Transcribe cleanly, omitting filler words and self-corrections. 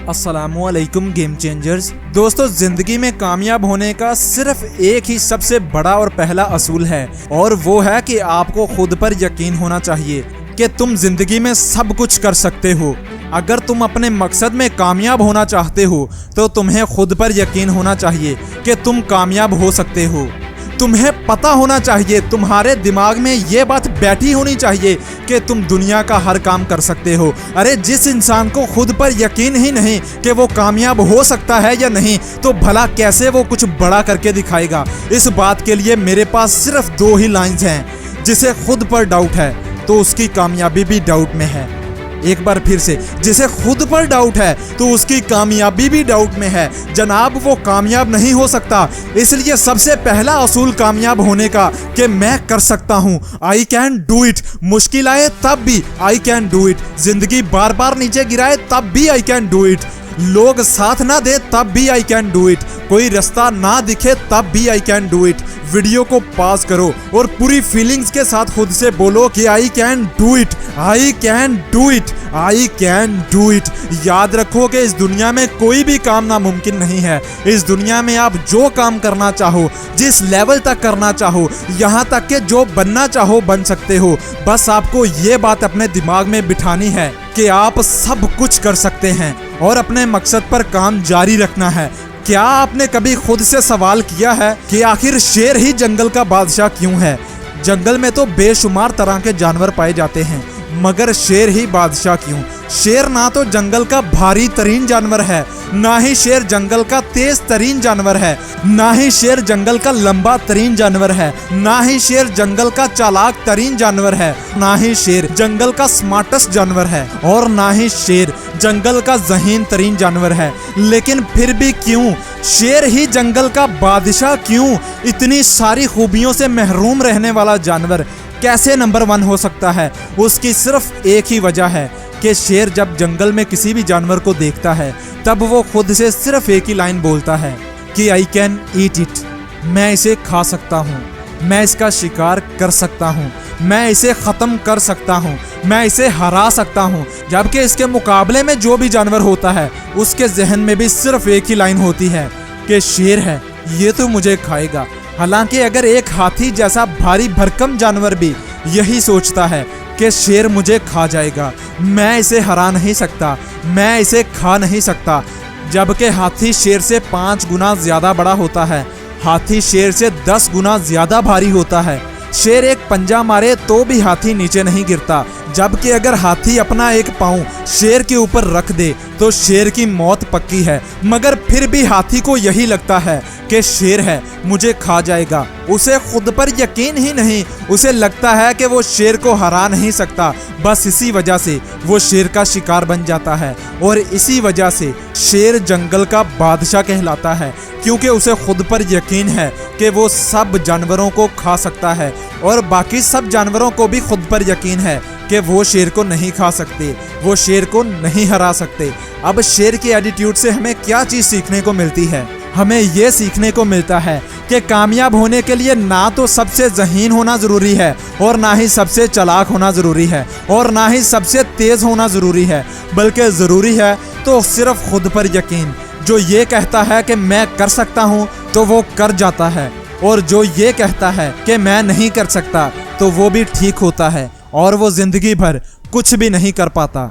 अस्सलामुअलैकुम game changers. दोस्तों, जिंदगी में कामयाब होने का सिर्फ एक ही सबसे बड़ा और पहला असूल है, और वो है कि आपको खुद पर यकीन होना चाहिए कि तुम जिंदगी में सब कुछ कर सकते हो। अगर तुम अपने मकसद में कामयाब होना चाहते हो तो तुम्हें खुद पर यकीन होना चाहिए कि तुम कामयाब हो सकते हो। तुम्हें पता होना चाहिए, तुम्हारे दिमाग में ये बात बैठी होनी चाहिए कि तुम दुनिया का हर काम कर सकते हो। अरे जिस इंसान को खुद पर यकीन ही नहीं कि वो कामयाब हो सकता है या नहीं, तो भला कैसे वो कुछ बड़ा करके दिखाएगा। इस बात के लिए मेरे पास सिर्फ दो ही लाइंस हैं। जिसे खुद पर डाउट है तो उसकी कामयाबी भी डाउट में है। एक बार फिर से, जिसे खुद पर डाउट है तो उसकी कामयाबी भी डाउट में है। जनाब, वो कामयाब नहीं हो सकता। इसलिए सबसे पहला असूल कामयाब होने का कि मैं कर सकता हूँ, आई कैन डू इट। मुश्किल आए तब भी आई कैन डू इट। जिंदगी बार बार नीचे गिराए तब भी आई कैन डू इट। लोग साथ ना दे तब भी आई कैन डू इट। कोई रास्ता ना दिखे तब भी I can do it. Video को पॉज करो और पूरी फीलिंग्स के साथ खुद से बोलो कि I can do it, I can do it, I can do it. याद रखो कि इस दुनिया में कोई भी काम नामुमकिन नहीं है। इस दुनिया में आप जो काम करना चाहो, जिस लेवल तक करना चाहो, यहाँ तक कि जो बनना चाहो बन सकते हो। बस आपको ये बात अपने दिमाग में बिठानी है कि आप सब कुछ कर सकते हैं और अपने मकसद पर काम जारी रखना है। क्या आपने कभी खुद से सवाल किया है कि आखिर शेर ही जंगल का बादशाह क्यों है? जंगल में तो बेशुमार तरह के जानवर पाए जाते हैं, मगर शेर ही बादशाह क्यों? शेर ना तो जंगल का भारी तरीन जानवर है, ना ही शेर जंगल का तेज तरीन जानवर है, ना ही शेर जंगल का लंबा तरीन जानवर है, ना ही शेर जंगल का चालाक तरीन जानवर है, ना ही शेर जंगल का स्मार्टेस्ट जानवर है, और ना ही शेर जंगल का ज़हीन तरीन जानवर है। लेकिन फिर भी क्यों शेर ही जंगल का बादशाह क्यों? इतनी सारी खूबियों से महरूम रहने वाला जानवर कैसे नंबर 1 हो सकता है? उसकी सिर्फ एक ही वजह है कि शेर जब जंगल में किसी भी जानवर को देखता है तब वो खुद से सिर्फ एक ही लाइन बोलता है कि आई कैन ईट इट। मैं इसे खा सकता हूँ, मैं इसका शिकार कर सकता हूँ, मैं इसे ख़त्म कर सकता हूँ, मैं इसे हरा सकता हूँ। जबकि इसके मुकाबले में जो भी जानवर होता है उसके जहन में भी सिर्फ एक ही लाइन होती है कि शेर है, ये तो मुझे खाएगा। हालांकि अगर एक हाथी जैसा भारी भरकम जानवर भी यही सोचता है कि शेर मुझे खा जाएगा, मैं इसे हरा नहीं सकता, मैं इसे खा नहीं सकता, जबकि हाथी शेर से 5 गुना ज़्यादा बड़ा होता है, हाथी शेर से 10 गुना ज़्यादा भारी होता है। शेर एक पंजा मारे तो भी हाथी नीचे नहीं गिरता, जबकि अगर हाथी अपना एक पाँव शेर के ऊपर रख दे तो शेर की मौत पक्की है। मगर फिर भी हाथी को यही लगता है कि शेर है, मुझे खा जाएगा। उसे खुद पर यकीन ही नहीं, उसे लगता है कि वो शेर को हरा नहीं सकता। बस इसी वजह से वो शेर का शिकार बन जाता है, और इसी वजह से शेर जंगल का बादशाह कहलाता है, क्योंकि उसे खुद पर यकीन है कि वो सब जानवरों को खा सकता है, और बाकी सब जानवरों को भी खुद पर यकीन है कि वो शेर को नहीं खा सकते, वो शेर को नहीं हरा सकते। अब शेर के एटीट्यूड से हमें क्या चीज़ सीखने को मिलती है? हमें ये सीखने को मिलता है कि कामयाब होने के लिए ना तो सबसे ज़हीन होना ज़रूरी है, और ना ही सबसे चालाक होना ज़रूरी है, और ना ही सबसे तेज़ होना ज़रूरी है, बल्कि ज़रूरी है तो सिर्फ खुद पर यकीन। जो ये कहता है कि मैं कर सकता हूँ तो वो कर जाता है, और जो ये कहता है कि मैं नहीं कर सकता तो वो भी ठीक होता है, और वो ज़िंदगी भर कुछ भी नहीं कर पाता।